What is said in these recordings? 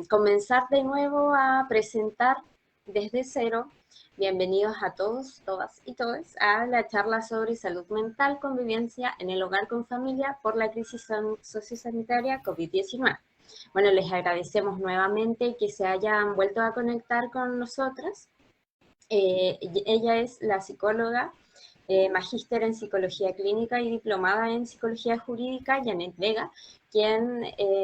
comenzar de nuevo a presentar desde cero. Bienvenidos a todos, todas y todos a la charla sobre salud mental, convivencia en el hogar con familia por la crisis sociosanitaria COVID-19. Bueno, les agradecemos nuevamente que se hayan vuelto a conectar con nosotras. Ella es la psicóloga, magíster en psicología clínica y diplomada en psicología jurídica, Janet Vega, quien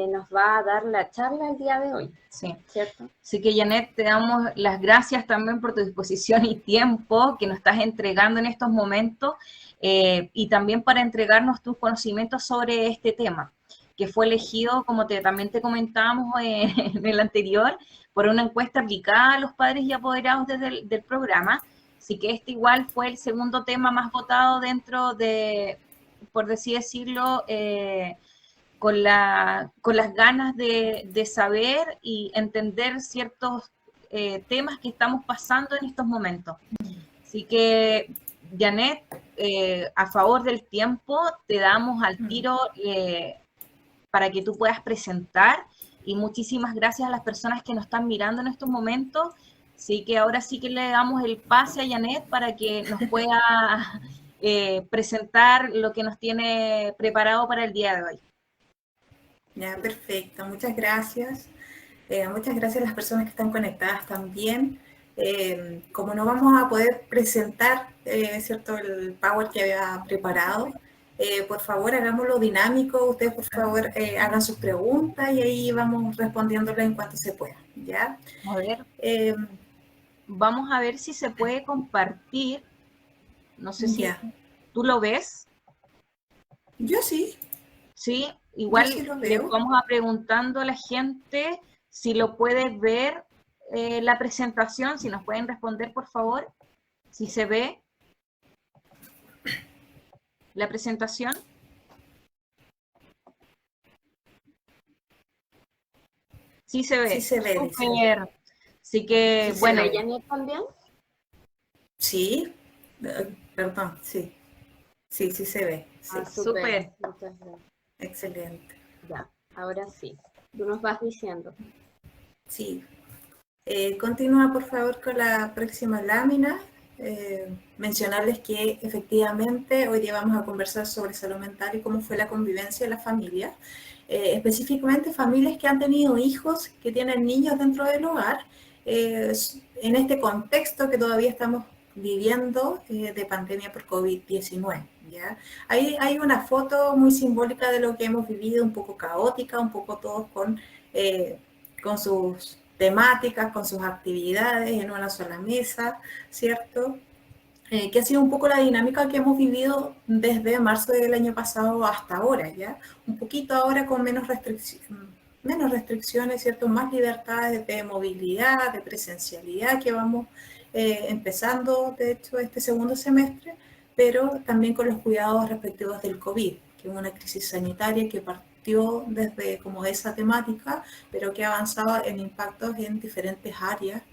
nos va a dar la charla el día de hoy. Sí, ¿cierto? Así que Janet, te damos las gracias también por tu disposición y tiempo que nos estás entregando en estos momentos y también para entregarnos tus conocimientos sobre este tema, que fue elegido, como también te comentábamos en el anterior, por una encuesta aplicada a los padres y apoderados del programa. Así que este igual fue el segundo tema más votado dentro de, por así decirlo, con las ganas de saber y entender ciertos temas que estamos pasando en estos momentos. Así que, Janet, a favor del tiempo, te damos al tiro para que tú puedas presentar y muchísimas gracias a las personas que nos están mirando en estos momentos. Así que ahora sí que le damos el pase a Janet para que nos pueda presentar lo que nos tiene preparado para el día de hoy. Ya, perfecto. Muchas gracias. Muchas gracias a las personas que están conectadas también. Como no vamos a poder presentar, ¿cierto?, el PowerPoint que había preparado, por favor, hagámoslo dinámico. Ustedes, por favor, hagan sus preguntas y ahí vamos respondiéndolas en cuanto se pueda, ¿ya? A ver. Vamos a ver si se puede compartir. No sé si tú lo ves. Yo sí. Sí, igual sí le vamos a preguntando a la gente si lo puede ver la presentación, si nos pueden responder, por favor, si se ve la presentación. Sí se ve. Sí se ve. Súper. Así que, ¿Sí bueno. ¿Se ve Janet también? Sí, perdón, sí. Sí, sí se ve. Sí. Súper. Muchas gracias. Excelente. Ya, ahora sí. Tú nos vas diciendo. Sí. Continúa, por favor, con la próxima lámina. Mencionarles que efectivamente hoy día vamos a conversar sobre salud mental y cómo fue la convivencia de la familia. Específicamente familias que han tenido hijos, que tienen niños dentro del hogar, en este contexto que todavía estamos viviendo de pandemia por COVID-19. ¿ya? Ahí hay una foto muy simbólica de lo que hemos vivido, un poco caótica, un poco todos con sus temáticas, con sus actividades en una sola mesa, ¿cierto? Que ha sido un poco la dinámica que hemos vivido desde marzo del año pasado hasta ahora, ¿ya? Un poquito ahora con menos restricciones, ¿cierto? Más libertades de movilidad, de presencialidad que vamos empezando, de hecho, este segundo semestre, pero también con los cuidados respectivos del COVID, que es una crisis sanitaria que partió desde como esa temática, pero que ha avanzado en impactos en diferentes áreas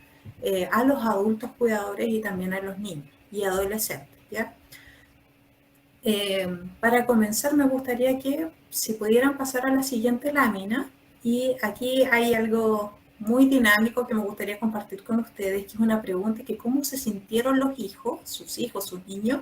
a los adultos cuidadores y también a los niños y adolescentes, ¿ya? Para comenzar me gustaría que si pudieran pasar a la siguiente lámina, y aquí hay algo muy dinámico que me gustaría compartir con ustedes, que es una pregunta que cómo se sintieron los hijos, sus niños,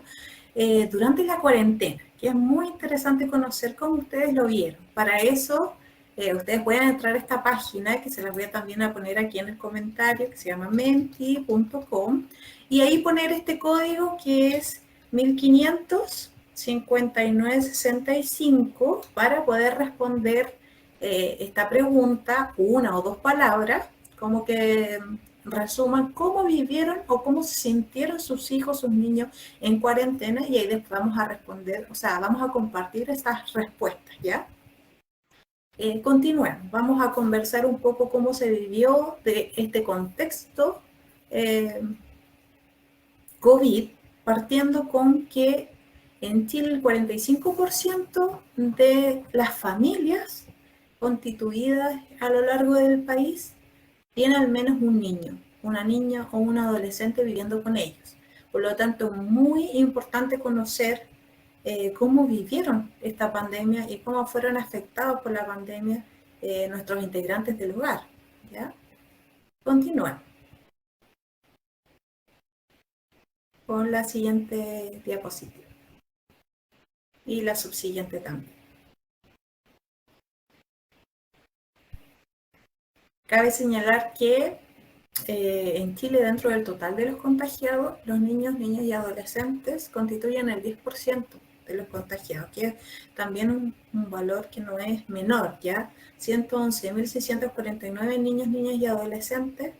durante la cuarentena, que es muy interesante conocer cómo ustedes lo vieron. Para eso, ustedes pueden entrar a esta página, que se las voy a también a poner aquí en el comentario, que se llama menti.com, y ahí poner este código que es 155965 para poder responder esta pregunta, una o dos palabras, como que resuman cómo vivieron o cómo se sintieron sus hijos, sus niños en cuarentena, y ahí después vamos a responder, o sea, vamos a compartir esas respuestas, ¿ya? Continuemos, vamos a conversar un poco cómo se vivió de este contexto COVID, partiendo con que en Chile el 45% de las familias constituidas a lo largo del país tiene al menos un niño, una niña o un adolescente viviendo con ellos. Por lo tanto, muy importante conocer cómo vivieron esta pandemia y cómo fueron afectados por la pandemia nuestros integrantes del hogar. ¿Ya? Continúen con la siguiente diapositiva y la subsiguiente también. Cabe señalar que en Chile, dentro del total de los contagiados, los niños, niñas y adolescentes constituyen el 10% de los contagiados, que es también un valor que no es menor, ¿ya? 111.649 niños, niñas y adolescentes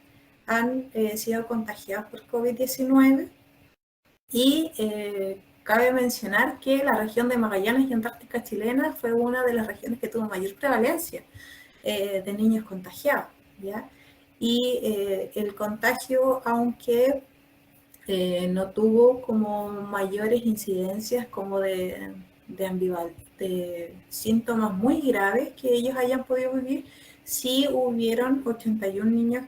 han sido contagiados por COVID-19 y cabe mencionar que la región de Magallanes y Antártica chilena fue una de las regiones que tuvo mayor prevalencia de niños contagiados, ¿ya? Y el contagio, aunque no tuvo como mayores incidencias como de síntomas muy graves que ellos hayan podido vivir, sí hubieron 81 niños,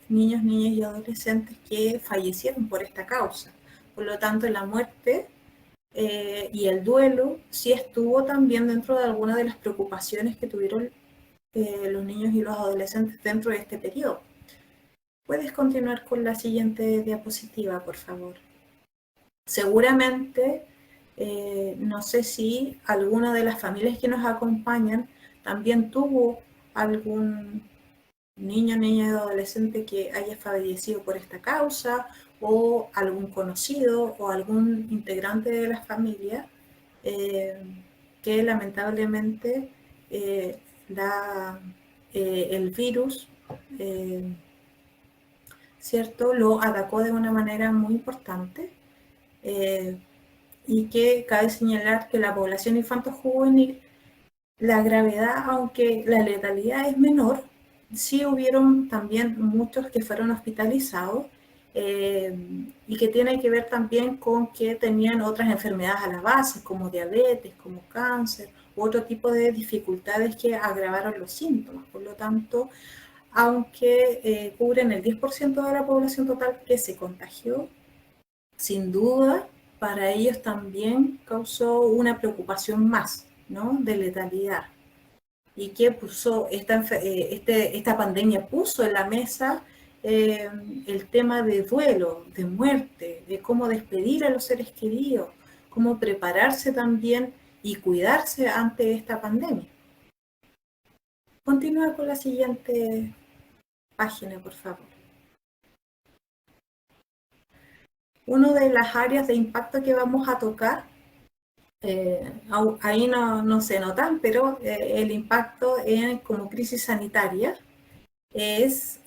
niñas y adolescentes que fallecieron por esta causa. Por lo tanto, la muerte y el duelo sí estuvo también dentro de algunas de las preocupaciones que tuvieron los niños y los adolescentes dentro de este periodo. Puedes continuar con la siguiente diapositiva, por favor. Seguramente, no sé si alguna de las familias que nos acompañan también tuvo algún niño, niña o adolescente que haya fallecido por esta causa, o algún conocido o algún integrante de la familia que lamentablemente el virus ¿cierto? Lo atacó de una manera muy importante y que cabe señalar que la población infanto-juvenil, la gravedad, aunque la letalidad es menor, sí hubieron también muchos que fueron hospitalizados y que tiene que ver también con que tenían otras enfermedades a la base, como diabetes, como cáncer, u otro tipo de dificultades que agravaron los síntomas. Por lo tanto, aunque cubren el 10% de la población total que se contagió, sin duda para ellos también causó una preocupación más, ¿no? De letalidad. Y que puso esta pandemia puso en la mesa el tema de duelo, de muerte, de cómo despedir a los seres queridos, cómo prepararse también y cuidarse ante esta pandemia. Continúa con la siguiente página, por favor. Una de las áreas de impacto que vamos a tocar, ahí no se notan, pero el impacto como crisis sanitaria es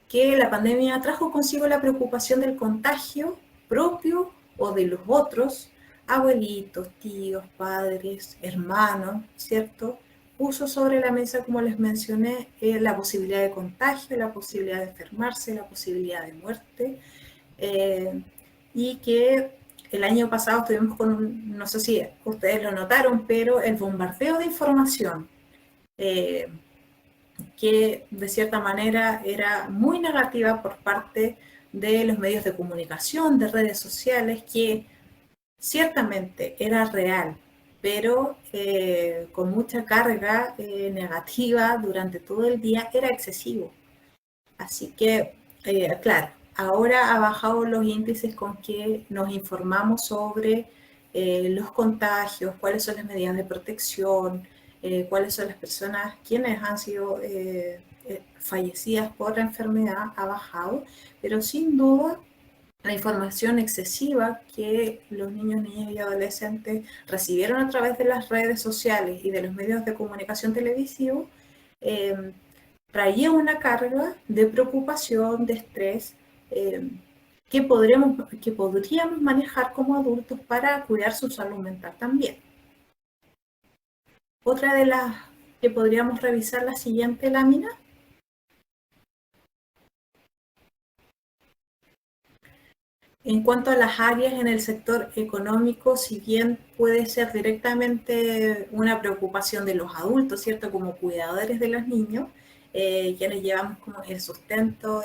que la pandemia trajo consigo la preocupación del contagio propio o de los otros, abuelitos, tíos, padres, hermanos, ¿cierto? Puso sobre la mesa, como les mencioné, la posibilidad de contagio, la posibilidad de enfermarse, la posibilidad de muerte, y que el año pasado estuvimos con, no sé si ustedes lo notaron, pero el bombardeo de información, que de cierta manera era muy negativa por parte de los medios de comunicación, de redes sociales, que ciertamente era real, pero con mucha carga negativa durante todo el día, era excesivo. Así que, claro, ahora ha bajado los índices con que nos informamos sobre los contagios, cuáles son las medidas de protección, cuáles son las personas quienes han sido fallecidas por la enfermedad, ha bajado, pero sin duda la información excesiva que los niños, niñas y adolescentes recibieron a través de las redes sociales y de los medios de comunicación televisivos traía una carga de preocupación, de estrés, que podríamos manejar como adultos para cuidar su salud mental también. Otra de las que podríamos revisar, la siguiente lámina. En cuanto a las áreas en el sector económico, si bien puede ser directamente una preocupación de los adultos, ¿cierto? Como cuidadores de los niños, quienes llevamos como el sustento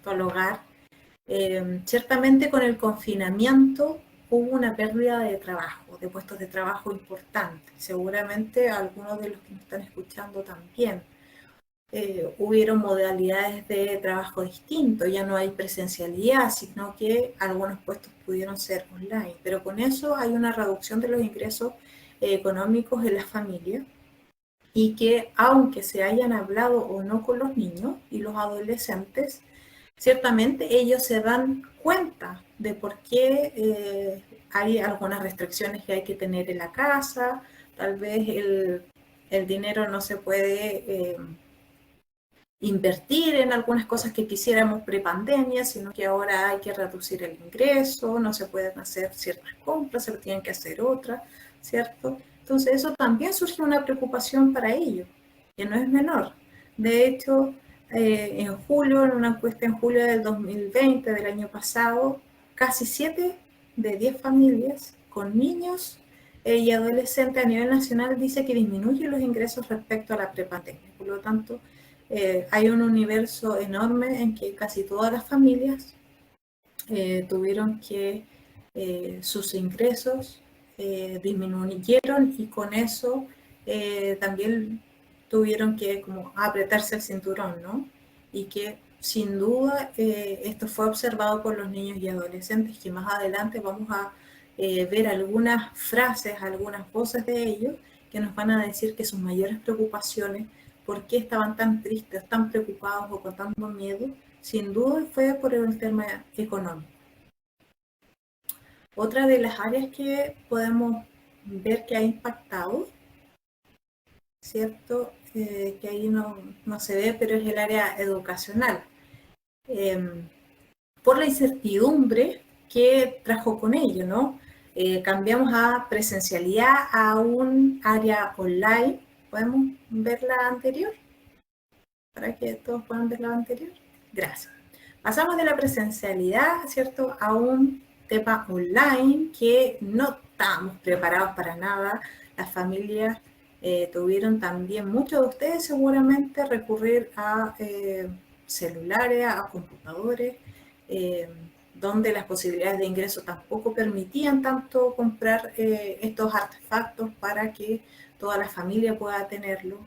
al hogar, ciertamente con el confinamiento hubo una pérdida de trabajo, de puestos de trabajo importantes. Seguramente algunos de los que nos están escuchando también. Hubieron modalidades de trabajo distintos, ya no hay presencialidad, sino que algunos puestos pudieron ser online, pero con eso hay una reducción de los ingresos económicos en las familias y que aunque se hayan hablado o no con los niños y los adolescentes, ciertamente ellos se dan cuenta de por qué hay algunas restricciones que hay que tener en la casa, tal vez el dinero no se puede invertir en algunas cosas que quisiéramos pre-pandemia, sino que ahora hay que reducir el ingreso, no se pueden hacer ciertas compras, se tienen que hacer otras, ¿cierto? Entonces eso también surge una preocupación para ellos, que no es menor. De hecho, en julio, en una encuesta en julio del 2020, del año pasado, casi 7 de 10 familias con niños y adolescentes a nivel nacional dice que disminuyen los ingresos respecto a la prepandemia. Por lo tanto, hay un universo enorme en que casi todas las familias tuvieron que sus ingresos disminuyeron y con eso también tuvieron que como apretarse el cinturón, ¿no? Y que sin duda esto fue observado por los niños y adolescentes, que más adelante vamos a ver algunas frases, algunas voces de ellos que nos van a decir que sus mayores preocupaciones, por qué estaban tan tristes, tan preocupados o con tanto miedo, sin duda fue por el tema económico. Otra de las áreas que podemos ver que ha impactado, ¿cierto? Que ahí no se ve, pero es el área educacional. Por la incertidumbre que trajo con ello, ¿no? Cambiamos a presencialidad a un área online. ¿Podemos ver la anterior? Para que todos puedan ver la anterior. Gracias. Pasamos de la presencialidad, ¿cierto?, a un tema online que no estábamos preparados para nada. Las familias tuvieron también, muchos de ustedes seguramente, recurrir a celulares, a computadores, donde las posibilidades de ingreso tampoco permitían tanto comprar estos artefactos para que toda la familia pueda tenerlo.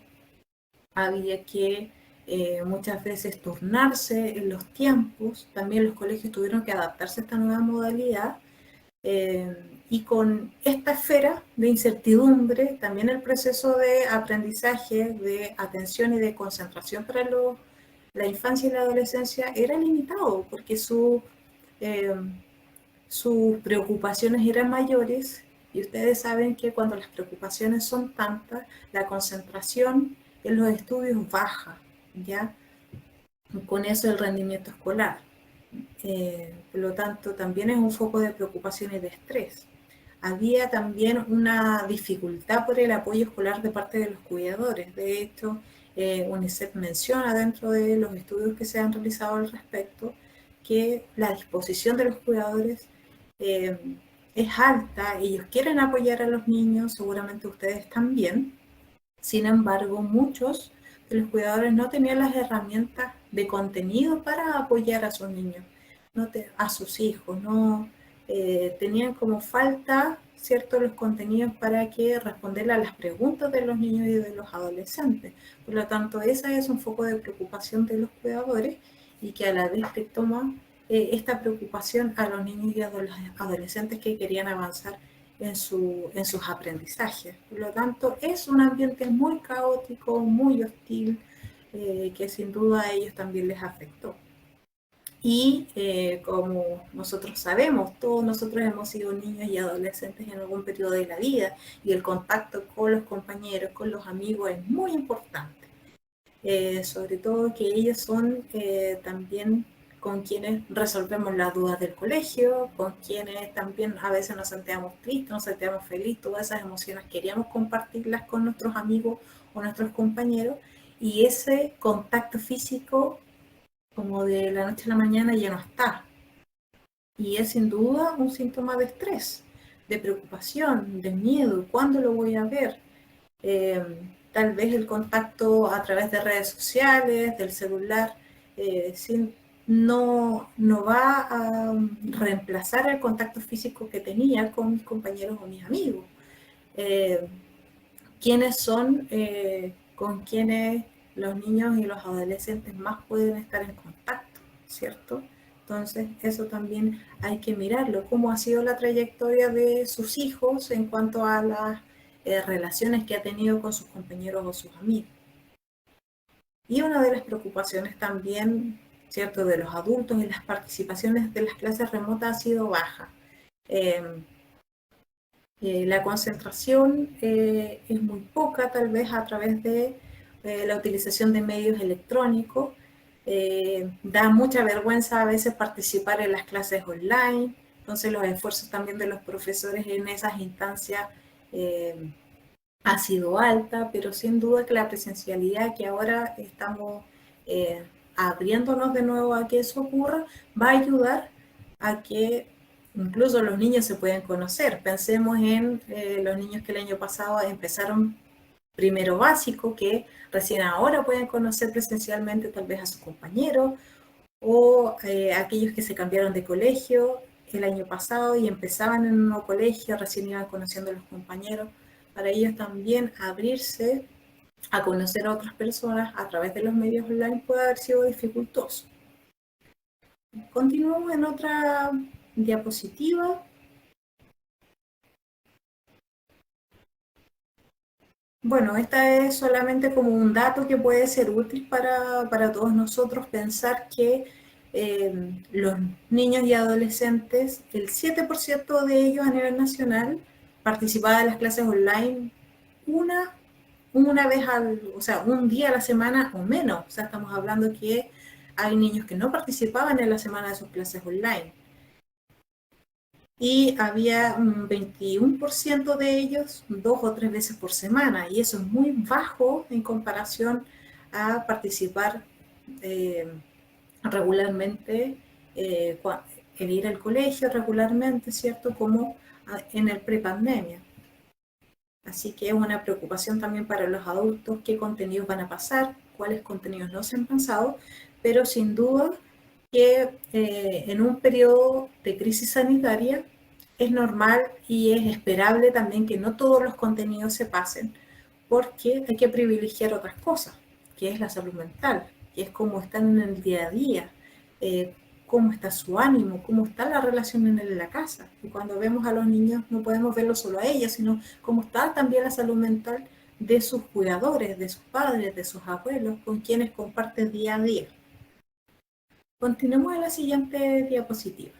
Había que muchas veces turnarse en los tiempos, también los colegios tuvieron que adaptarse a esta nueva modalidad y con esta esfera de incertidumbre, también el proceso de aprendizaje, de atención y de concentración para la infancia y la adolescencia era limitado porque sus preocupaciones eran mayores y ustedes saben que cuando las preocupaciones son tantas, la concentración en los estudios baja, ¿ya? Con eso el rendimiento escolar. Por lo tanto, también es un foco de preocupación y de estrés. Había también una dificultad por el apoyo escolar de parte de los cuidadores. De hecho, UNICEF menciona dentro de los estudios que se han realizado al respecto que la disposición de los cuidadores es alta, ellos quieren apoyar a los niños, seguramente ustedes también. Sin embargo, muchos de los cuidadores no tenían las herramientas de contenido para apoyar a sus niños, a sus hijos, no tenían como falta, ¿cierto?, los contenidos para que responder a las preguntas de los niños y de los adolescentes. Por lo tanto, ese es un foco de preocupación de los cuidadores y que a la vez que toma esta preocupación a los niños y a los adolescentes que querían avanzar en sus aprendizajes. Por lo tanto, es un ambiente muy caótico, muy hostil, que sin duda a ellos también les afectó. Y como nosotros sabemos, todos nosotros hemos sido niños y adolescentes en algún periodo de la vida y el contacto con los compañeros, con los amigos es muy importante. Sobre todo que ellos son también con quienes resolvemos las dudas del colegio, con quienes también a veces nos sentíamos tristes, nos sentíamos felices, todas esas emociones queríamos compartirlas con nuestros amigos o nuestros compañeros, y ese contacto físico como de la noche a la mañana ya no está. Y es sin duda un síntoma de estrés, de preocupación, de miedo. ¿Cuándo lo voy a ver? Tal vez el contacto a través de redes sociales, del celular, sin no va a reemplazar el contacto físico que tenía con mis compañeros o mis amigos. ¿Quiénes son con quienes los niños y los adolescentes más pueden estar en contacto, cierto? Entonces, eso también hay que mirarlo, cómo ha sido la trayectoria de sus hijos en cuanto a las relaciones que ha tenido con sus compañeros o sus amigos. Y una de las preocupaciones también, cierto, de los adultos en las participaciones de las clases remotas ha sido baja. La concentración es muy poca, tal vez a través de la utilización de medios electrónicos. Da mucha vergüenza a veces participar en las clases online, entonces los esfuerzos también de los profesores en esas instancias ha sido alta, pero sin duda que la presencialidad que ahora estamos abriéndonos de nuevo a que eso ocurra, va a ayudar a que incluso los niños se pueden conocer. Pensemos en los niños que el año pasado empezaron primero básico, que recién ahora pueden conocer presencialmente tal vez a sus compañeros, o aquellos que se cambiaron de colegio el año pasado y empezaban en un nuevo colegio, recién iban conociendo a los compañeros. Para ellos también abrirse a conocer a otras personas a través de los medios online puede haber sido dificultoso. Continuamos en otra diapositiva. Bueno, esta es solamente como un dato que puede ser útil para todos nosotros pensar que los niños y adolescentes, el 7% de ellos a nivel nacional participaba de las clases online una vez o sea, un día a la semana o menos. O sea, estamos hablando que hay niños que no participaban en la semana de sus clases online. Y había un 21% de ellos 2 o 3 veces por semana, y eso es muy bajo en comparación a participar regularmente, en ir al colegio regularmente, ¿cierto? Como en el prepandemia. Así que es una preocupación también para los adultos qué contenidos van a pasar, cuáles contenidos no se han pensado, pero sin duda que en un periodo de crisis sanitaria es normal y es esperable también que no todos los contenidos se pasen, porque hay que privilegiar otras cosas, que es la salud mental, que es cómo están en el día a día, cómo está su ánimo, cómo está la relación en la casa. Y cuando vemos a los niños no podemos verlo solo a ellos, sino cómo está también la salud mental de sus cuidadores, de sus padres, de sus abuelos, con quienes comparten día a día. Continuemos en la siguiente diapositiva.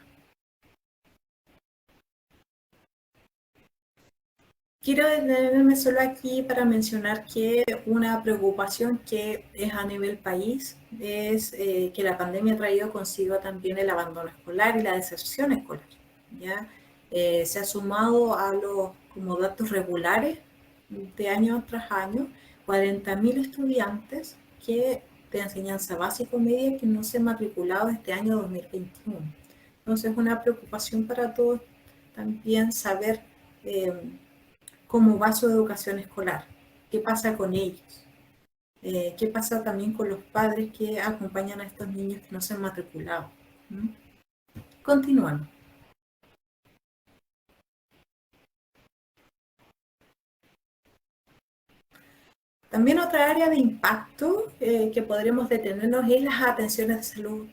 Quiero detenerme solo aquí para mencionar que una preocupación que es a nivel país es que la pandemia ha traído consigo también el abandono escolar y la deserción escolar. ¿Ya? Se ha sumado a los como datos regulares de año tras año 40.000 estudiantes que de enseñanza básica o media que no se han matriculado este año 2021. Entonces es una preocupación para todos también saber cómo va su educación escolar, qué pasa con ellos, qué pasa también con los padres que acompañan a estos niños que no se han matriculado. Continuamos. También otra área de impacto que podremos detenernos es las atenciones de salud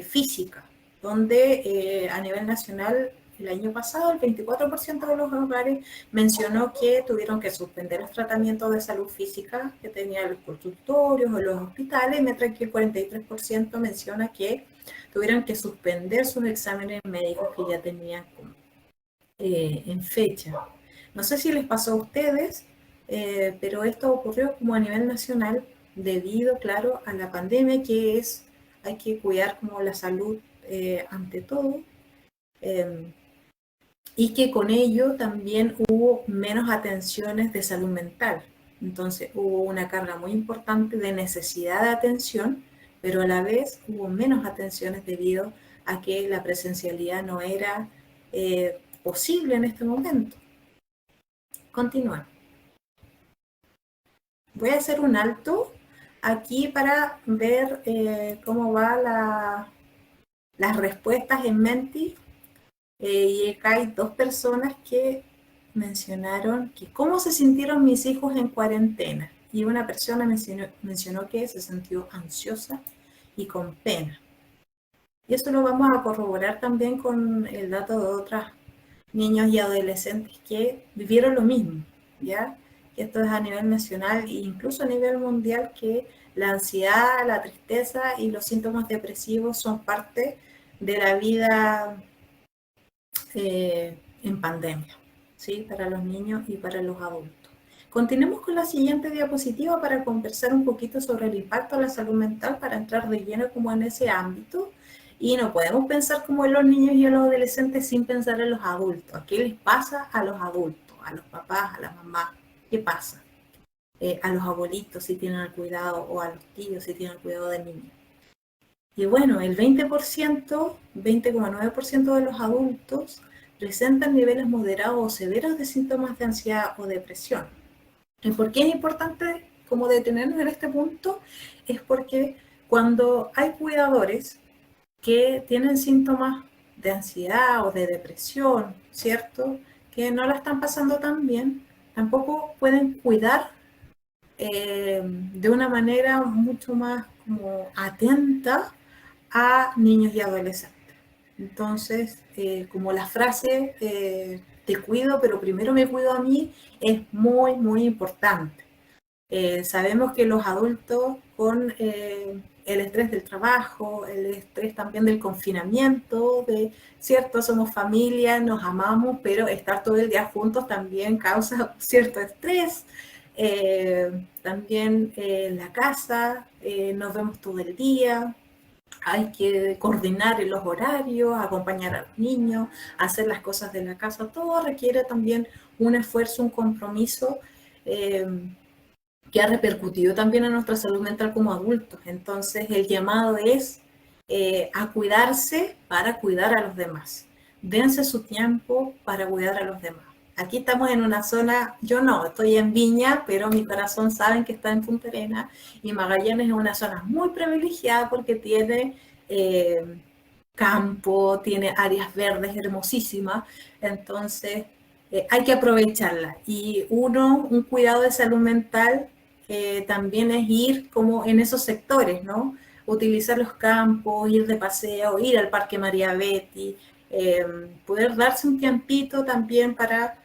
física, donde a nivel nacional el año pasado el 24% de los hogares mencionó que tuvieron que suspender los tratamientos de salud física que tenían los consultorios o los hospitales, mientras que el 43% menciona que tuvieron que suspender sus exámenes médicos que ya tenían en fecha. No sé si les pasó a ustedes, pero esto ocurrió como a nivel nacional debido, claro, a la pandemia, que es, hay que cuidar como la salud ante todo, y que con ello también hubo menos atenciones de salud mental. Entonces hubo una carga muy importante de necesidad de atención, pero a la vez hubo menos atenciones debido a que la presencialidad no era posible en este momento. Continuar. Voy a hacer un alto aquí para ver cómo va las respuestas en Menti, y acá hay 2 personas que mencionaron que cómo se sintieron mis hijos en cuarentena. Y una persona mencionó que se sintió ansiosa y con pena. Y eso lo vamos a corroborar también con el dato de otros niños y adolescentes que vivieron lo mismo, ¿ya? Esto es a nivel nacional e incluso a nivel mundial, que la ansiedad, la tristeza y los síntomas depresivos son parte de la vida en pandemia, ¿sí? Para los niños y para los adultos. Continuemos con la siguiente diapositiva para conversar un poquito sobre el impacto de la salud mental, para entrar de lleno como en ese ámbito. Y no podemos pensar como en los niños y en los adolescentes sin pensar en los adultos. ¿Qué les pasa a los adultos, a los papás, a las mamás? ¿Qué pasa? A los abuelitos si tienen el cuidado, o a los tíos si tienen el cuidado de niños. Y bueno, el 20%, 20,9% de los adultos presentan niveles moderados o severos de síntomas de ansiedad o depresión. ¿Y por qué es importante como detenernos en este punto? Es porque cuando hay cuidadores que tienen síntomas de ansiedad o de depresión, ¿cierto? Que no la están pasando tan bien, tampoco pueden cuidar de una manera mucho más como atenta a niños y adolescentes. Entonces, como la frase, te cuido, pero primero me cuido a mí, es muy, muy importante. Sabemos que los adultos con el estrés del trabajo, el estrés también del confinamiento, cierto, somos familia, nos amamos, pero estar todo el día juntos también causa cierto estrés. También en la casa, nos vemos todo el día, hay que coordinar los horarios, acompañar a los niños, hacer las cosas de la casa, todo requiere también un esfuerzo, un compromiso, que ha repercutido también en nuestra salud mental como adultos. Entonces el llamado es a cuidarse para cuidar a los demás. Dense su tiempo para cuidar a los demás. Aquí estamos en una zona, yo no, estoy en Viña, pero mi corazón saben que está en Punta Arenas, y Magallanes es una zona muy privilegiada porque tiene campo, tiene áreas verdes hermosísimas, entonces hay que aprovecharla. Y un cuidado de salud mental también es ir como en esos sectores, ¿no? Utilizar los campos, ir de paseo, ir al Parque María Betty, poder darse un tiempito también para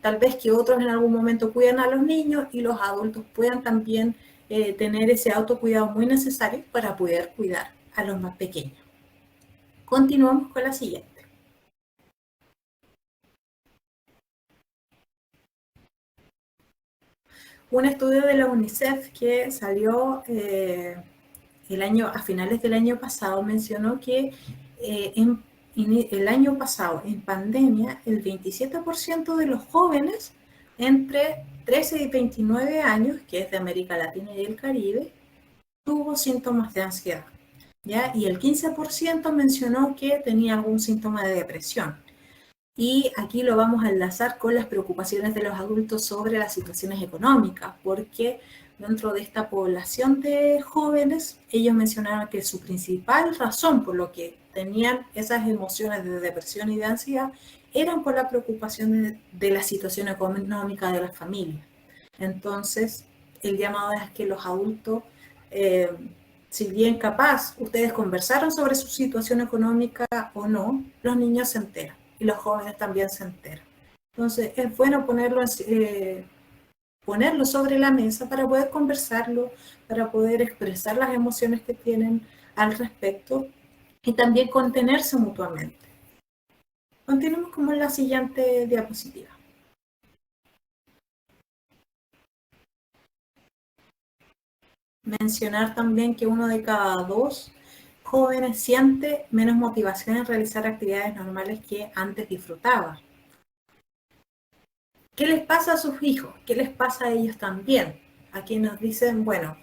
tal vez que otros en algún momento cuiden a los niños y los adultos puedan también tener ese autocuidado muy necesario para poder cuidar a los más pequeños. Continuamos con la siguiente. Un estudio de la UNICEF que salió a finales del año pasado mencionó que el año pasado, en pandemia, el 27% de los jóvenes entre 13 y 29 años, que es de América Latina y el Caribe, tuvo síntomas de ansiedad, ¿ya? Y el 15% mencionó que tenía algún síntoma de depresión. Y aquí lo vamos a enlazar con las preocupaciones de los adultos sobre las situaciones económicas, porque dentro de esta población de jóvenes, ellos mencionaron que su principal razón por lo que tenían esas emociones de depresión y de ansiedad eran por la preocupación de la situación económica de las familias. Entonces, el llamado es que los adultos, si bien capaz ustedes conversaron sobre su situación económica o no, los niños se enteran y los jóvenes también se enteran. Entonces, es bueno ponerlo sobre la mesa para poder conversarlo, para poder expresar las emociones que tienen al respecto y también contenerse mutuamente. Continuemos con la siguiente diapositiva. Mencionar también que 1 de cada 2 jóvenes siente menos motivación en realizar actividades normales que antes disfrutaba. ¿Qué les pasa a sus hijos? ¿Qué les pasa a ellos también? Aquí nos dicen, bueno,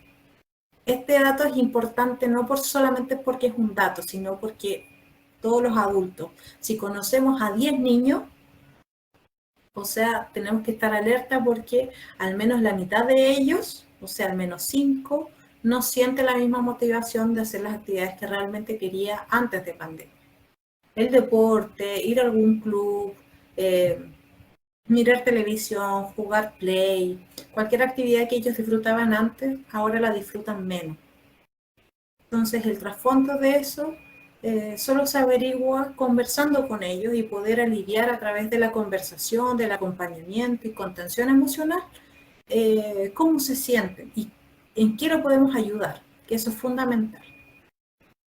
este dato es importante no solamente porque es un dato, sino porque todos los adultos, si conocemos a 10 niños, o sea, tenemos que estar alerta porque al menos la mitad de ellos, o sea, al menos 5, no siente la misma motivación de hacer las actividades que realmente quería antes de pandemia. El deporte, ir a algún club, mirar televisión, jugar play, cualquier actividad que ellos disfrutaban antes, ahora la disfrutan menos. Entonces el trasfondo de eso solo se averigua conversando con ellos y poder aliviar a través de la conversación, del acompañamiento y contención emocional, cómo se sienten y en qué lo podemos ayudar, que eso es fundamental.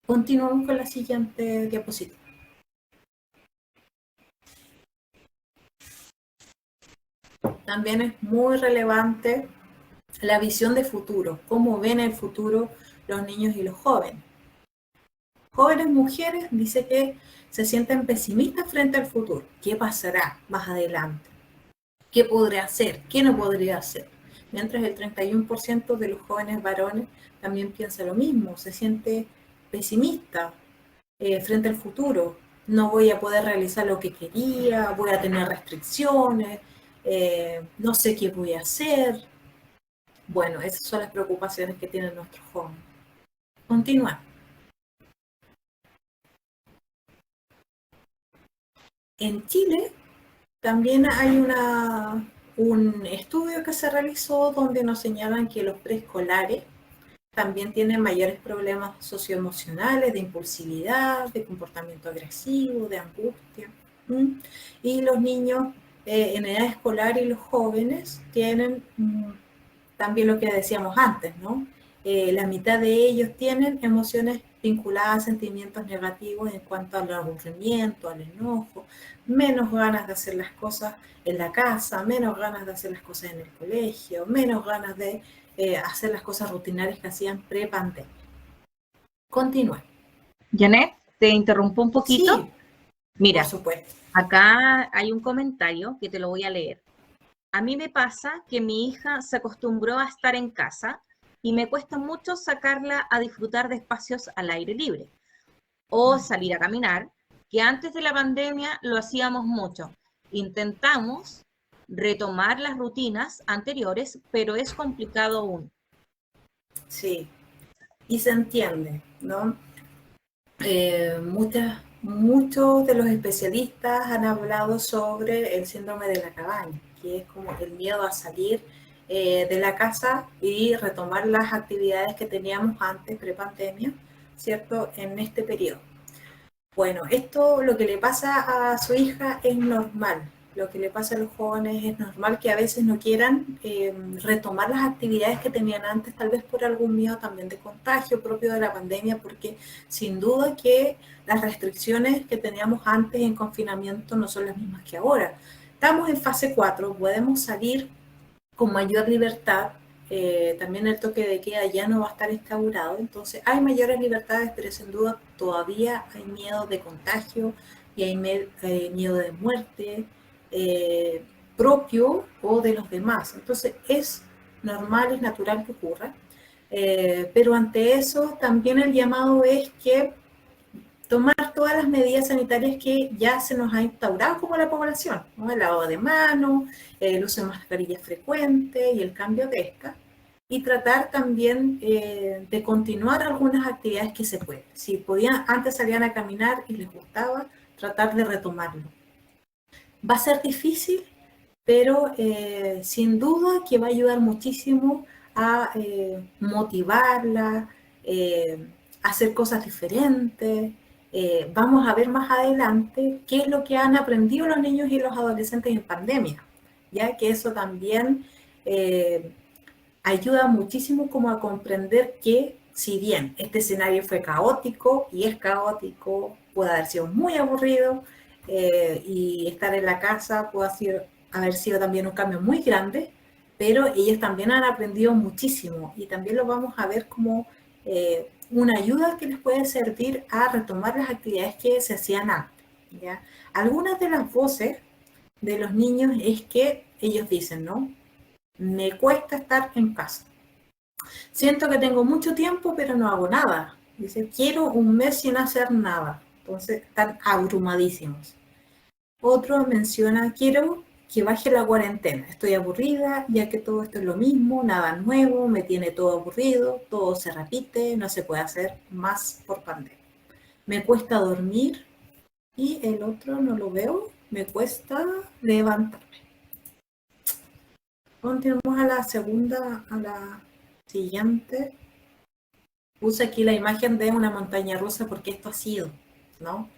Continuamos con la siguiente diapositiva. También es muy relevante la visión de futuro, cómo ven el futuro los niños y los jóvenes. Jóvenes mujeres dice que se sienten pesimistas frente al futuro. ¿Qué pasará más adelante? ¿Qué podré hacer? ¿Qué no podría hacer? Mientras el 31% de los jóvenes varones también piensa lo mismo, se siente pesimista frente al futuro. No voy a poder realizar lo que quería, voy a tener restricciones, no sé qué voy a hacer. Bueno, esas son las preocupaciones que tienen nuestros jóvenes. Continuar. En Chile también hay un estudio que se realizó donde nos señalan que los preescolares también tienen mayores problemas socioemocionales, de impulsividad, de comportamiento agresivo, de angustia. Y los niños en edad escolar y los jóvenes tienen también lo que decíamos antes, ¿no? La mitad de ellos tienen emociones vinculadas a sentimientos negativos en cuanto al aburrimiento, al enojo, menos ganas de hacer las cosas en la casa, menos ganas de hacer las cosas en el colegio, menos ganas de hacer las cosas rutinarias que hacían pre-pandemia. Continúa. Janet, te interrumpo un poquito. Sí, mira, por supuesto. Acá hay un comentario que te lo voy a leer. A mí me pasa que mi hija se acostumbró a estar en casa y me cuesta mucho sacarla a disfrutar de espacios al aire libre o salir a caminar, que antes de la pandemia lo hacíamos mucho. Intentamos retomar las rutinas anteriores, pero es complicado aún. Sí, y se entiende, ¿no? Muchos de los especialistas han hablado sobre el síndrome de la cabaña, que es como el miedo a salir de la casa y retomar las actividades que teníamos antes, pre-pandemia, ¿cierto? En este periodo. Bueno, esto lo que le pasa a su hija es normal. Lo que le pasa a los jóvenes es normal que a veces no quieran retomar las actividades que tenían antes, tal vez por algún miedo también de contagio propio de la pandemia, porque sin duda que las restricciones que teníamos antes en confinamiento no son las mismas que ahora. Estamos en fase 4, podemos salir con mayor libertad, también el toque de queda ya no va a estar instaurado, entonces hay mayores libertades, pero sin duda todavía hay miedo de contagio y hay miedo de muerte propio o de los demás. Entonces es normal, es natural que ocurra, pero ante eso también el llamado es que tomar todas las medidas sanitarias que ya se nos ha instaurado como la población, ¿no? El lavado de manos, el uso de mascarillas frecuente y el cambio de esta, y tratar también de continuar algunas actividades que se pueden. Si podían, antes salían a caminar y les gustaba, tratar de retomarlo. Va a ser difícil, pero sin duda que va a ayudar muchísimo a motivarla, a hacer cosas diferentes. Vamos a ver más adelante qué es lo que han aprendido los niños y los adolescentes en pandemia, ya que eso también ayuda muchísimo como a comprender que si bien este escenario fue caótico y es caótico, puede haber sido muy aburrido y estar en la casa puede haber sido también un cambio muy grande, pero ellos también han aprendido muchísimo y también lo vamos a ver como una ayuda que les puede servir a retomar las actividades que se hacían antes, ¿ya? Algunas de las voces de los niños es que ellos dicen, ¿no? Me cuesta estar en casa. Siento que tengo mucho tiempo, pero no hago nada. Dice, quiero un mes sin hacer nada. Entonces, están abrumadísimos. Otro menciona, quiero que baje la cuarentena. Estoy aburrida, ya que todo esto es lo mismo, nada nuevo, me tiene todo aburrido, todo se repite, no se puede hacer más por pandemia. Me cuesta dormir y el otro no lo veo, me cuesta levantarme. Continuamos a la segunda, a la siguiente. Puse aquí la imagen de una montaña rusa porque esto ha sido, ¿no?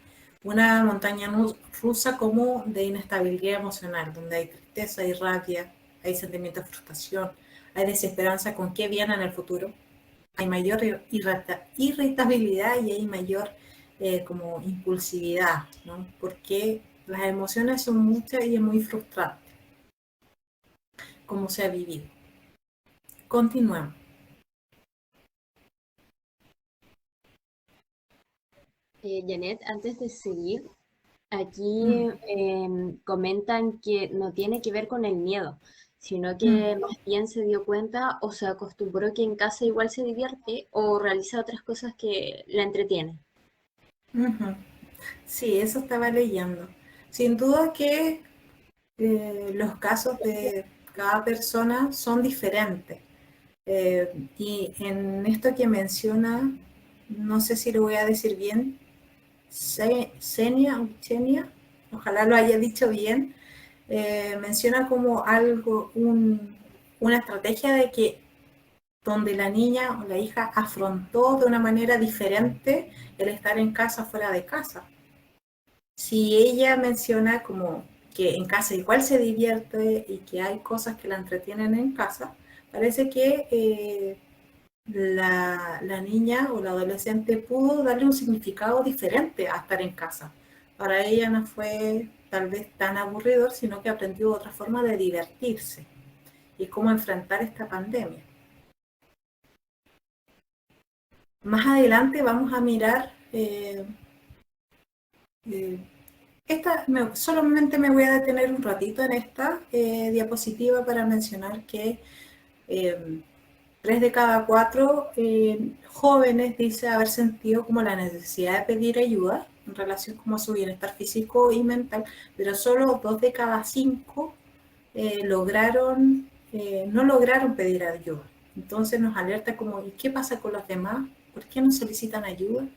Una montaña rusa como de inestabilidad emocional, donde hay tristeza, hay rabia, hay sentimiento de frustración, hay desesperanza con qué viene en el futuro, hay mayor irritabilidad y hay mayor como impulsividad, ¿no? Porque las emociones son muchas y es muy frustrante como se ha vivido. Continuemos. Janet, antes de seguir, aquí comentan que no tiene que ver con el miedo, sino que más bien se dio cuenta o se acostumbró que en casa igual se divierte o realiza otras cosas que la entretienen. Sí, eso estaba leyendo. Sin duda que los casos de cada persona son diferentes. Y en esto que menciona, no sé si lo voy a decir bien, Xenia, ojalá lo haya dicho bien, menciona como algo, una estrategia de que donde la niña o la hija afrontó de una manera diferente el estar en casa fuera de casa. Si ella menciona como que en casa igual se divierte y que hay cosas que la entretienen en casa, parece que la niña o la adolescente pudo darle un significado diferente a estar en casa. Para ella no fue tal vez tan aburridor, sino que aprendió otra forma de divertirse y cómo enfrentar esta pandemia. Más adelante vamos a mirar solamente me voy a detener un ratito en esta diapositiva para mencionar que 3 de cada 4 jóvenes dice haber sentido como la necesidad de pedir ayuda en relación como a su bienestar físico y mental, pero solo 2 de cada 5 no lograron pedir ayuda. Entonces nos alerta como, ¿y qué pasa con los demás? ¿Por qué no solicitan ayuda?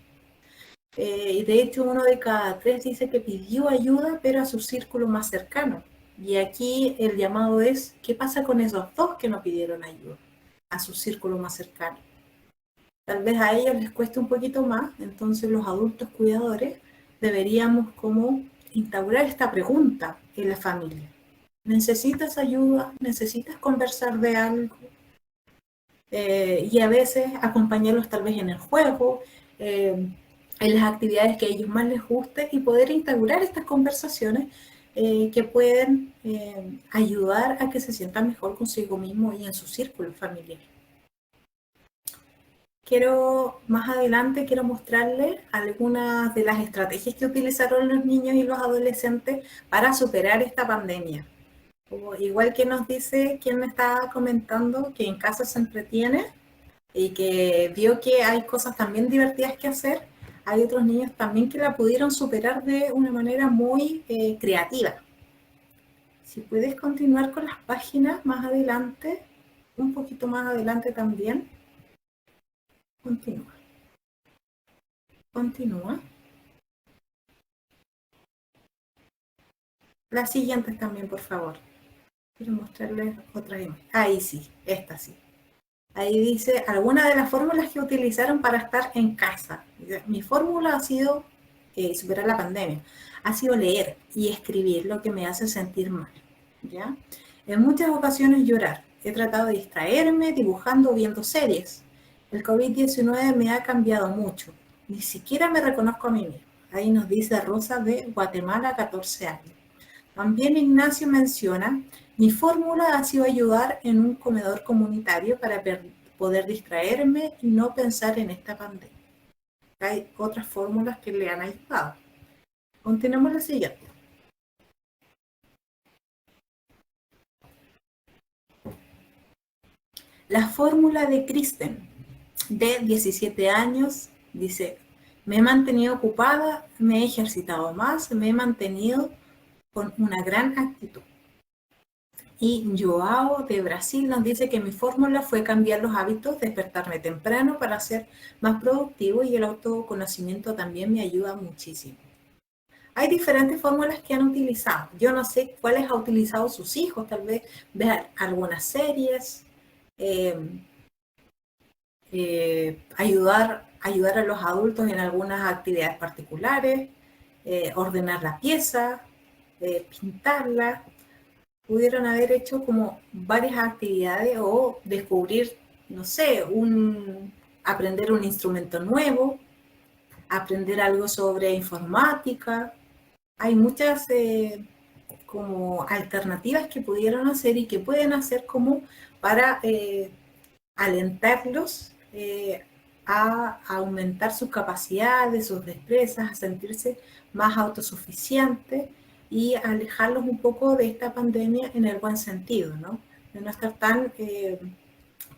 Y de hecho 1 de cada 3 dice que pidió ayuda, pero a su círculo más cercano. Y aquí el llamado es, ¿qué pasa con esos 2 que no pidieron ayuda? A su círculo más cercano. Tal vez a ellos les cueste un poquito más, entonces los adultos cuidadores deberíamos como instaurar esta pregunta en la familia. ¿Necesitas ayuda? ¿Necesitas conversar de algo? Y a veces acompañarlos tal vez en el juego, en las actividades que a ellos más les guste y poder instaurar estas conversaciones que pueden ayudar a que se sientan mejor consigo mismo y en su círculo familiar. Más adelante quiero mostrarles algunas de las estrategias que utilizaron los niños y los adolescentes para superar esta pandemia. Igual que nos dice quien me estaba comentando que en casa se entretiene y que vio que hay cosas también divertidas que hacer, hay otros niños también que la pudieron superar de una manera muy creativa. Si puedes continuar con las páginas más adelante, un poquito más adelante también. Continúa. Continúa. Las siguientes también, por favor. Quiero mostrarles otra imagen. Ahí sí, esta sí. Ahí dice algunas de las fórmulas que utilizaron para estar en casa. Mi fórmula ha sido superar la pandemia. Ha sido leer y escribir lo que me hace sentir mal. ¿Ya? En muchas ocasiones llorar. He tratado de distraerme dibujando o viendo series. El COVID-19 me ha cambiado mucho. Ni siquiera me reconozco a mí mismo. Ahí nos dice Rosa de Guatemala, 14 años. También Ignacio menciona, mi fórmula ha sido ayudar en un comedor comunitario para poder distraerme y no pensar en esta pandemia. Hay otras fórmulas que le han ayudado. Continuemos la siguiente. La fórmula de Kristen, de 17 años, dice, me he mantenido ocupada, me he ejercitado más, me he mantenido con una gran actitud. Y Joao de Brasil nos dice que mi fórmula fue cambiar los hábitos, despertarme temprano para ser más productivo y el autoconocimiento también me ayuda muchísimo. Hay diferentes fórmulas que han utilizado. Yo no sé cuáles ha utilizado sus hijos, tal vez vean algunas series, ayudar a los adultos en algunas actividades particulares, ordenar la pieza, pintarla. Pudieron haber hecho como varias actividades o descubrir, no sé, aprender un instrumento nuevo, aprender algo sobre informática. Hay muchas como alternativas que pudieron hacer y que pueden hacer como para alentarlos a aumentar sus capacidades, sus destrezas, a sentirse más autosuficientes y alejarlos un poco de esta pandemia en el buen sentido, ¿no? De no estar tan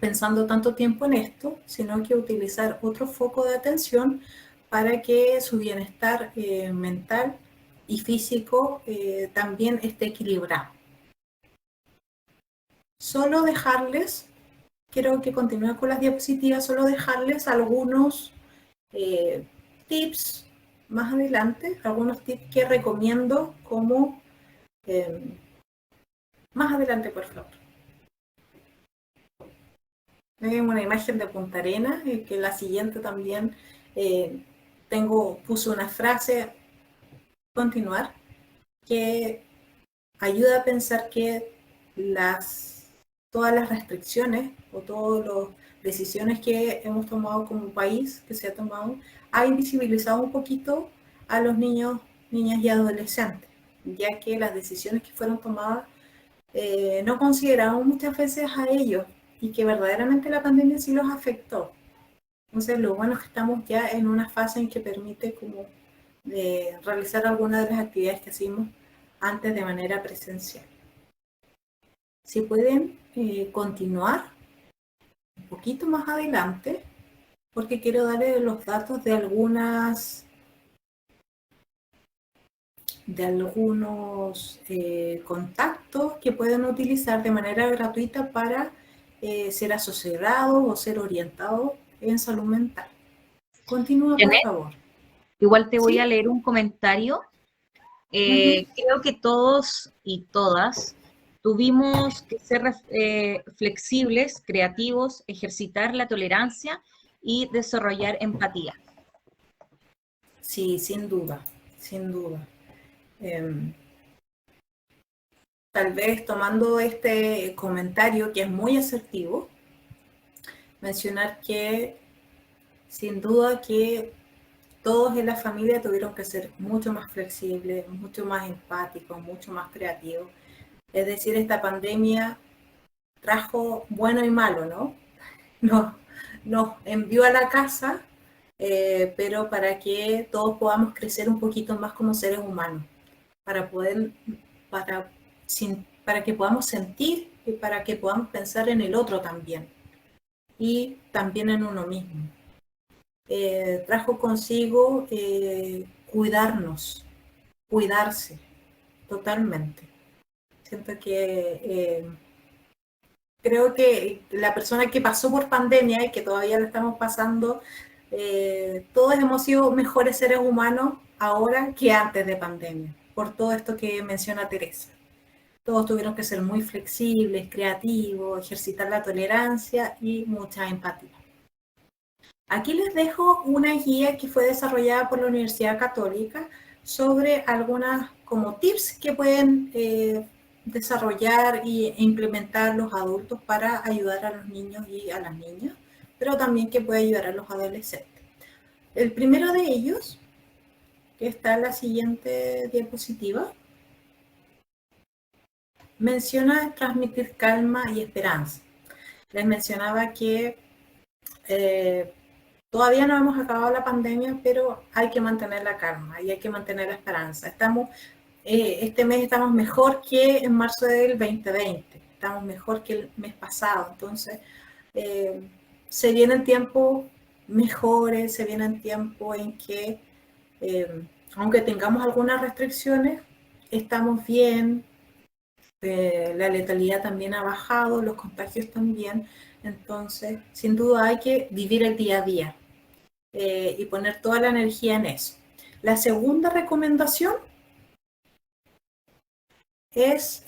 pensando tanto tiempo en esto, sino que utilizar otro foco de atención para que su bienestar mental y físico también esté equilibrado. Solo dejarles, quiero que continúe con las diapositivas, solo dejarles algunos tips más adelante, algunos tips que recomiendo como más adelante, por favor. Tengo una imagen de Punta Arenas, que la siguiente también puse una frase, continuar, que ayuda a pensar que todas las restricciones o todas las decisiones que hemos tomado como país, que se ha tomado, ha invisibilizado un poquito a los niños, niñas y adolescentes, ya que las decisiones que fueron tomadas no consideraban muchas veces a ellos y que verdaderamente la pandemia sí los afectó. Entonces lo bueno es que estamos ya en una fase en que permite como realizar algunas de las actividades que hacíamos antes de manera presencial. Si pueden continuar un poquito más adelante, porque quiero darle los datos de algunos contactos que pueden utilizar de manera gratuita para ser asesorados o ser orientados en salud mental. Continúa, por favor. Igual te voy ¿Sí? a leer un comentario. Creo que todos y todas tuvimos que ser flexibles, creativos, ejercitar la tolerancia y desarrollar empatía. Sí, sin duda, sin duda. Tal vez tomando este comentario que es muy asertivo, mencionar que sin duda que todos en la familia tuvieron que ser mucho más flexibles, mucho más empáticos, mucho más creativos. Es decir, esta pandemia trajo bueno y malo, ¿no? Nos envió a la casa, pero para que todos podamos crecer un poquito más como seres humanos, para que podamos sentir y para que podamos pensar en el otro también, y también en uno mismo. Trajo consigo cuidarse totalmente. Siento que creo que la persona que pasó por pandemia y que todavía la estamos pasando, todos hemos sido mejores seres humanos ahora que antes de pandemia, por todo esto que menciona Teresa. Todos tuvieron que ser muy flexibles, creativos, ejercitar la tolerancia y mucha empatía. Aquí les dejo una guía que fue desarrollada por la Universidad Católica sobre algunas como tips que pueden desarrollar e implementar los adultos para ayudar a los niños y a las niñas, pero también que puede ayudar a los adolescentes. El primero de ellos, que está en la siguiente diapositiva, menciona transmitir calma y esperanza. Les mencionaba que todavía no hemos acabado la pandemia, pero hay que mantener la calma y hay que mantener la esperanza. Este mes estamos mejor que en marzo del 2020, estamos mejor que el mes pasado, entonces se vienen tiempos mejores, se vienen tiempos en que, aunque tengamos algunas restricciones, estamos bien, La letalidad también ha bajado, los contagios también. Entonces, sin duda hay que vivir el día a día y poner toda la energía en eso. La segunda recomendación es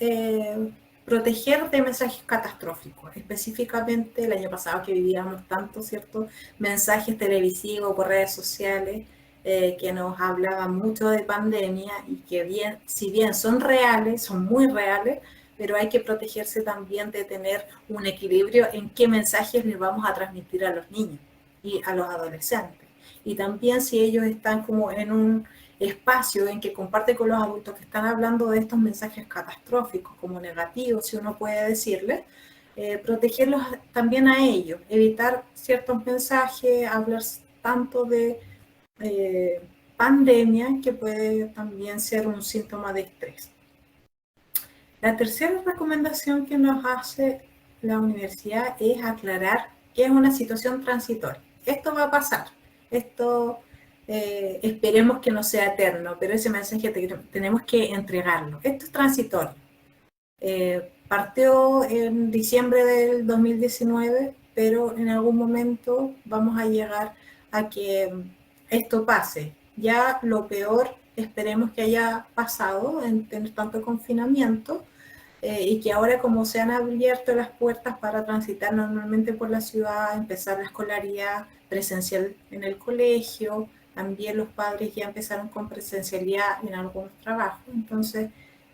proteger de mensajes catastróficos. Específicamente el año pasado que vivíamos tanto, ¿cierto? Mensajes televisivos por redes sociales que nos hablaban mucho de pandemia y que bien, si bien son reales, son muy reales, pero hay que protegerse también de tener un equilibrio en qué mensajes les vamos a transmitir a los niños y a los adolescentes. Y también si ellos están como en un espacio en que comparte con los adultos que están hablando de estos mensajes catastróficos como negativos, si uno puede decirle, protegerlos también a ellos, evitar ciertos mensajes, hablar tanto de pandemia que puede también ser un síntoma de estrés. La tercera recomendación que nos hace la universidad es aclarar que es una situación transitoria. Esto va a pasar, esto esperemos que no sea eterno, pero ese mensaje tenemos que entregarlo. Esto es transitorio. Partió en diciembre del 2019, pero en algún momento vamos a llegar a que esto pase. Ya lo peor esperemos que haya pasado en tener tanto confinamiento y que ahora como se han abierto las puertas para transitar normalmente por la ciudad, empezar la escolaridad presencial en el colegio, también los padres ya empezaron con presencialidad en algunos trabajos, entonces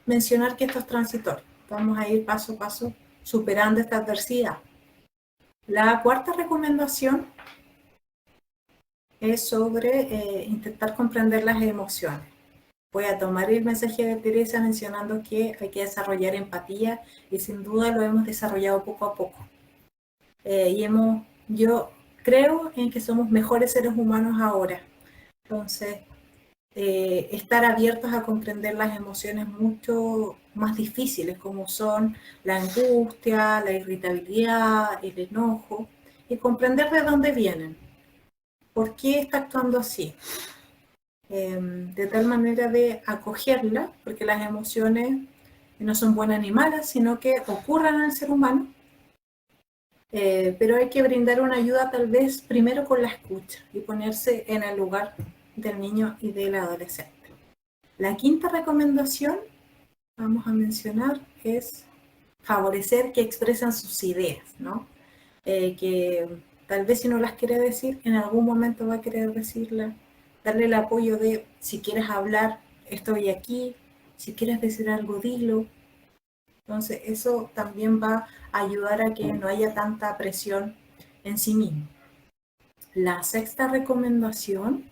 mencionar que esto es transitorio, vamos a ir paso a paso superando esta adversidad. La cuarta recomendación es sobre intentar comprender las emociones. Voy a tomar el mensaje de Teresa mencionando que hay que desarrollar empatía y sin duda lo hemos desarrollado poco a poco. Yo creo en que somos mejores seres humanos ahora. Entonces, estar abiertos a comprender las emociones mucho más difíciles como son la angustia, la irritabilidad, el enojo y comprender de dónde vienen. ¿Por qué está actuando así? De tal manera de acogerla, porque las emociones no son buenas ni malas, sino que ocurren en el ser humano, pero hay que brindar una ayuda tal vez primero con la escucha y ponerse en el lugar del niño y del adolescente. La quinta recomendación, vamos a mencionar, es favorecer que expresen sus ideas, ¿no? Que tal vez si no las quiere decir, en algún momento va a querer decirlas, darle el apoyo de si quieres hablar, estoy aquí, si quieres decir algo, dilo. Entonces eso también va a ayudar a que no haya tanta presión en sí mismo. La sexta recomendación,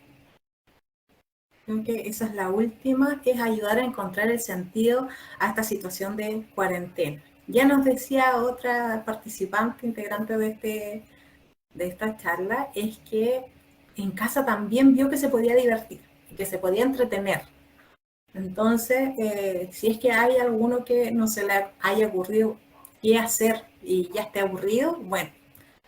creo que esa es la última, es ayudar a encontrar el sentido a esta situación de cuarentena. Ya nos decía otra participante, integrante de esta charla, es que en casa también vio que se podía divertir, que se podía entretener. Entonces, si es que hay alguno que no se le haya ocurrido qué hacer y ya esté aburrido, bueno,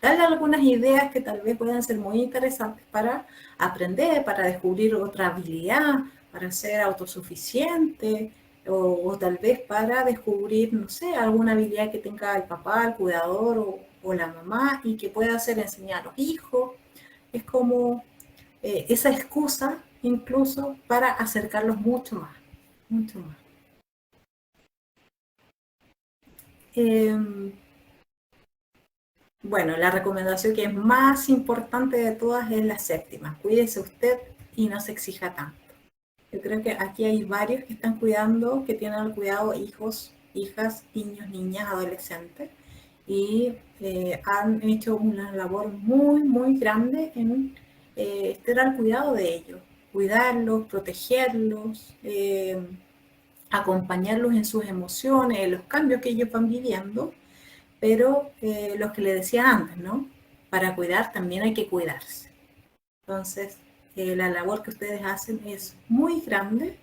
darle algunas ideas que tal vez puedan ser muy interesantes para aprender, para descubrir otra habilidad, para ser autosuficiente o tal vez para descubrir, no sé, alguna habilidad que tenga el papá, el cuidador o la mamá y que pueda hacer enseñar a los hijos. Es como esa excusa incluso para acercarlos mucho más, mucho más. Bueno, la recomendación que es más importante de todas es la séptima. Cuídese usted y no se exija tanto. Yo creo que aquí hay varios que están cuidando, que tienen al cuidado hijos, hijas, niños, niñas, adolescentes y han hecho una labor muy, muy grande en estar al cuidado de ellos, cuidarlos, protegerlos, acompañarlos en sus emociones, en los cambios que ellos van viviendo, pero los que le decía antes, ¿no? Para cuidar también hay que cuidarse. Entonces, la labor que ustedes hacen es muy grande,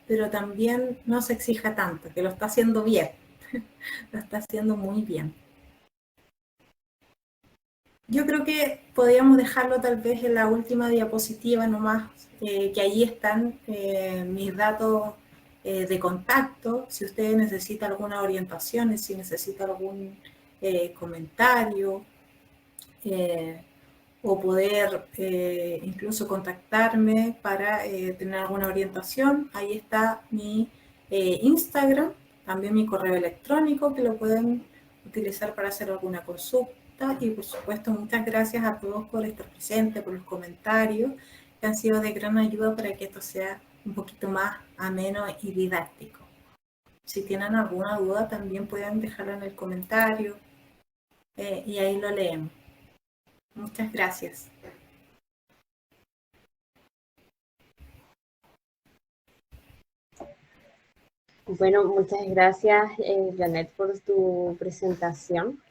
pero también no se exija tanto, que lo está haciendo bien, lo está haciendo muy bien. Yo creo que podríamos dejarlo tal vez en la última diapositiva nomás, que ahí están mis datos de contacto, si usted necesita alguna orientación, si necesita algún comentario, o poder incluso contactarme para tener alguna orientación. Ahí está mi Instagram, también mi correo electrónico, que lo pueden utilizar para hacer alguna consulta. Y por supuesto, muchas gracias a todos por estar presentes, por los comentarios, que han sido de gran ayuda para que esto sea un poquito más ameno y didáctico. Si tienen alguna duda, también pueden dejarla en el comentario y ahí lo leemos. Muchas gracias. Bueno, muchas gracias, Janet, por tu presentación.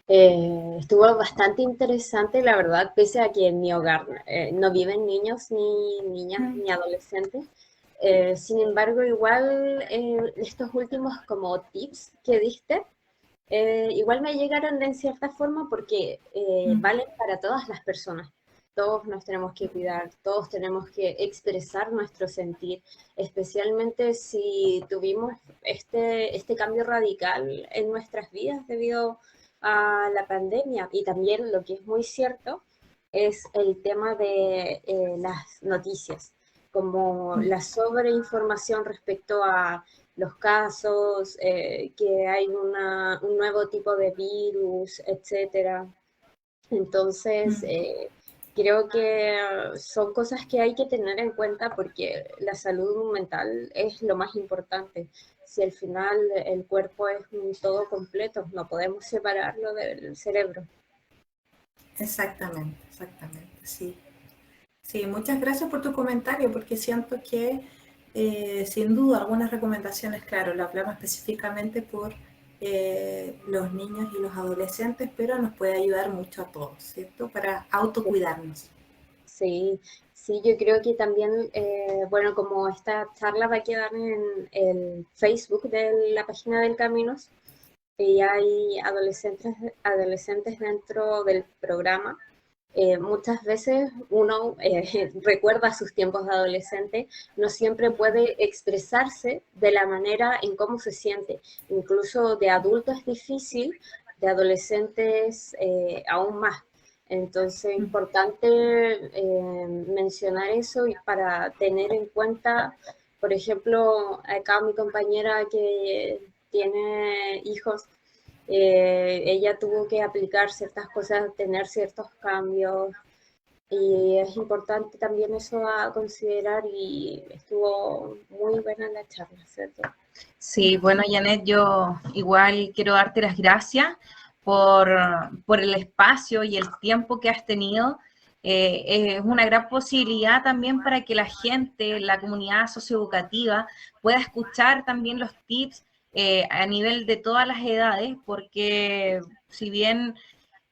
Estuvo bastante interesante, la verdad, pese a que en mi hogar no viven niños ni niñas ni adolescentes. Sin embargo, igual estos últimos como tips que diste, igual me llegaron de cierta forma porque valen para todas las personas. Todos nos tenemos que cuidar, todos tenemos que expresar nuestro sentir, especialmente si tuvimos este cambio radical en nuestras vidas debido a la pandemia. Y también lo que es muy cierto es el tema de las noticias, como la sobreinformación respecto a los casos, que hay un nuevo tipo de virus, etcétera. Entonces, creo que son cosas que hay que tener en cuenta porque la salud mental es lo más importante. Si al final el cuerpo es un todo completo, no podemos separarlo del cerebro. Exactamente, sí. Sí, muchas gracias por tu comentario, porque siento que sin duda algunas recomendaciones, claro, lo hablamos específicamente por los niños y los adolescentes, pero nos puede ayudar mucho a todos, ¿cierto? Para autocuidarnos. Sí, sí, yo creo que también, bueno, como esta charla va a quedar en el Facebook de la página del Caminos, y hay adolescentes dentro del programa. Muchas veces uno recuerda sus tiempos de adolescente, no siempre puede expresarse de la manera en cómo se siente. Incluso de adulto es difícil, de adolescentes aún más. Entonces, importante mencionar eso y para tener en cuenta, por ejemplo, acá mi compañera que tiene hijos, ella tuvo que aplicar ciertas cosas, tener ciertos cambios, y es importante también eso a considerar, y estuvo muy buena la charla, ¿cierto? Sí, bueno, Janet, yo igual quiero darte las gracias por el espacio y el tiempo que has tenido. Es una gran posibilidad también para que la gente, la comunidad socioeducativa, pueda escuchar también los tips a nivel de todas las edades, porque si bien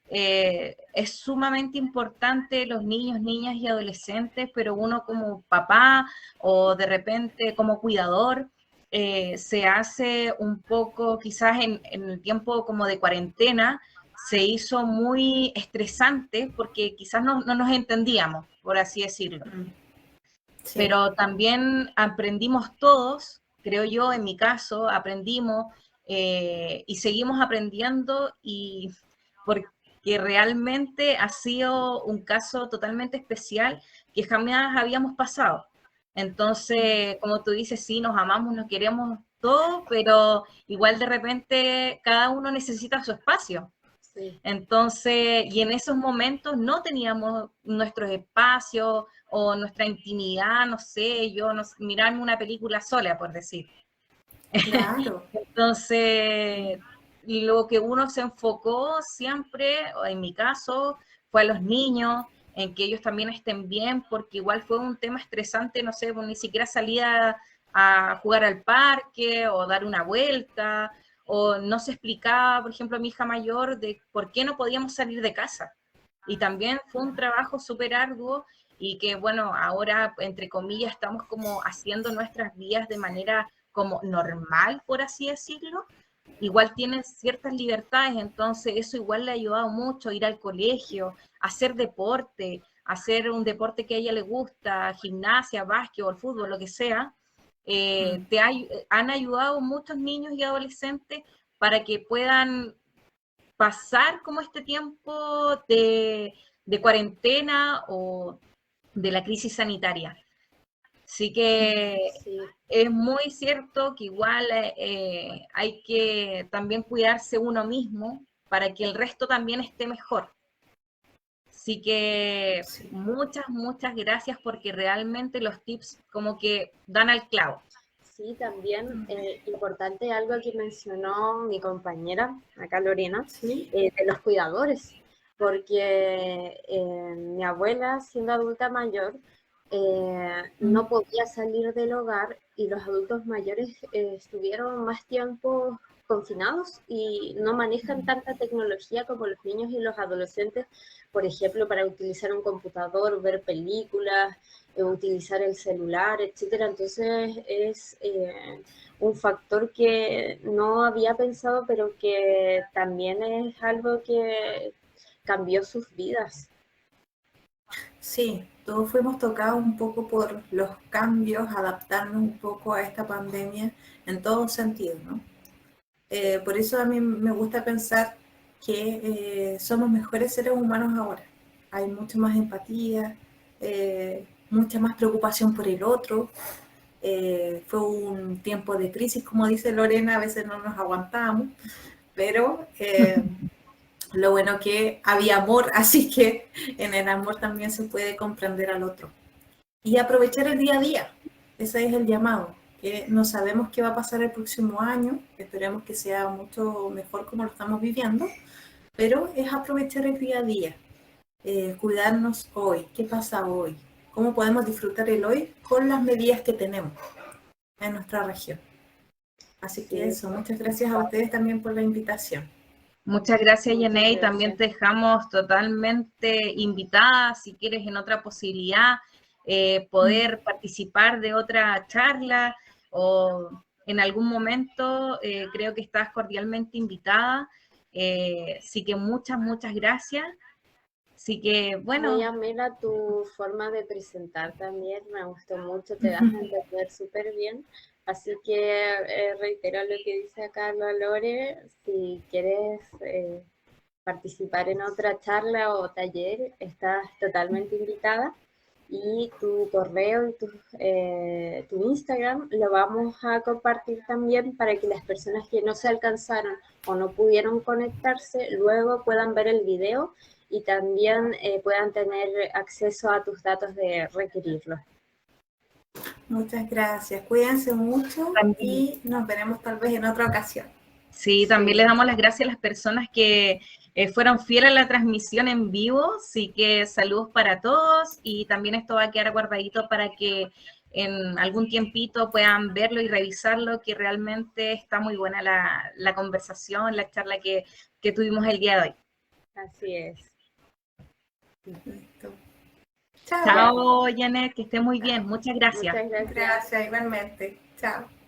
es sumamente importante los niños, niñas y adolescentes, pero uno como papá o de repente como cuidador, se hace un poco, quizás en el tiempo como de cuarentena, se hizo muy estresante porque quizás no nos entendíamos, por así decirlo. Sí. Pero también aprendimos todos, creo yo, en mi caso, aprendimos y seguimos aprendiendo, y porque realmente ha sido un caso totalmente especial que jamás habíamos pasado. Entonces, como tú dices, sí, nos amamos, nos queremos todos, pero igual de repente cada uno necesita su espacio. Sí. Entonces, y en esos momentos no teníamos nuestros espacios o nuestra intimidad, no sé, yo mirarme una película sola, por decir. Claro. Entonces, lo que uno se enfocó siempre, en mi caso, fue a los niños, en que ellos también estén bien, porque igual fue un tema estresante, no sé, pues ni siquiera salía a jugar al parque o dar una vuelta, o no se explicaba, por ejemplo, a mi hija mayor de por qué no podíamos salir de casa. Y también fue un trabajo súper arduo, y que, bueno, ahora, entre comillas, estamos como haciendo nuestras vidas de manera como normal, por así decirlo. Igual tienen ciertas libertades, entonces eso igual le ha ayudado mucho, ir al colegio, hacer deporte, hacer un deporte que a ella le gusta, gimnasia, básquetbol, fútbol, lo que sea. han ayudado muchos niños y adolescentes para que puedan pasar como este tiempo de cuarentena o de la crisis sanitaria. Así que sí, es muy cierto que igual hay que también cuidarse uno mismo para que el resto también esté mejor. Así que sí, muchas gracias porque realmente los tips como que dan al clavo. Sí, también importante algo que mencionó mi compañera, acá Lorena, ¿sí? De los cuidadores, porque mi abuela, siendo adulta mayor, no podía salir del hogar y los adultos mayores estuvieron más tiempo confinados y no manejan tanta tecnología como los niños y los adolescentes, por ejemplo, para utilizar un computador, ver películas, utilizar el celular, etcétera. Entonces es un factor que no había pensado, pero que también es algo que cambió sus vidas. Sí, todos fuimos tocados un poco por los cambios, adaptarnos un poco a esta pandemia en todo sentido, ¿no? Por eso a mí me gusta pensar que somos mejores seres humanos ahora. Hay mucha más empatía, mucha más preocupación por el otro. Fue un tiempo de crisis, como dice Lorena, a veces no nos aguantamos, pero lo bueno que había amor, así que en el amor también se puede comprender al otro. Y aprovechar el día a día, ese es el llamado, que no sabemos qué va a pasar el próximo año, esperemos que sea mucho mejor como lo estamos viviendo, pero es aprovechar el día a día, cuidarnos hoy, qué pasa hoy, cómo podemos disfrutar el hoy con las medidas que tenemos en nuestra región. Así que eso, muchas gracias a ustedes también por la invitación. Muchas gracias, Yenei. También te dejamos totalmente invitada, si quieres, en otra posibilidad, poder participar de otra charla o en algún momento, creo que estás cordialmente invitada. Así que muchas gracias. Así que, bueno. Muy amena tu forma de presentar también, me gustó mucho, te das a entender súper bien. Así que reitero lo que dice acá Lore, si quieres participar en otra charla o taller, estás totalmente invitada. Y tu correo y tu Instagram lo vamos a compartir también para que las personas que no se alcanzaron o no pudieron conectarse luego puedan ver el video y también puedan tener acceso a tus datos de requerirlos. Muchas gracias, cuídense mucho y nos veremos tal vez en otra ocasión. Sí, también les damos las gracias a las personas que fueron fieles a la transmisión en vivo, así que saludos para todos y también esto va a quedar guardadito para que en algún tiempito puedan verlo y revisarlo, que realmente está muy buena la conversación, la charla que tuvimos el día de hoy. Así es. Chao, Janet, que esté muy bien. Muchas gracias. Muchas gracias. Gracias, igualmente. Chao.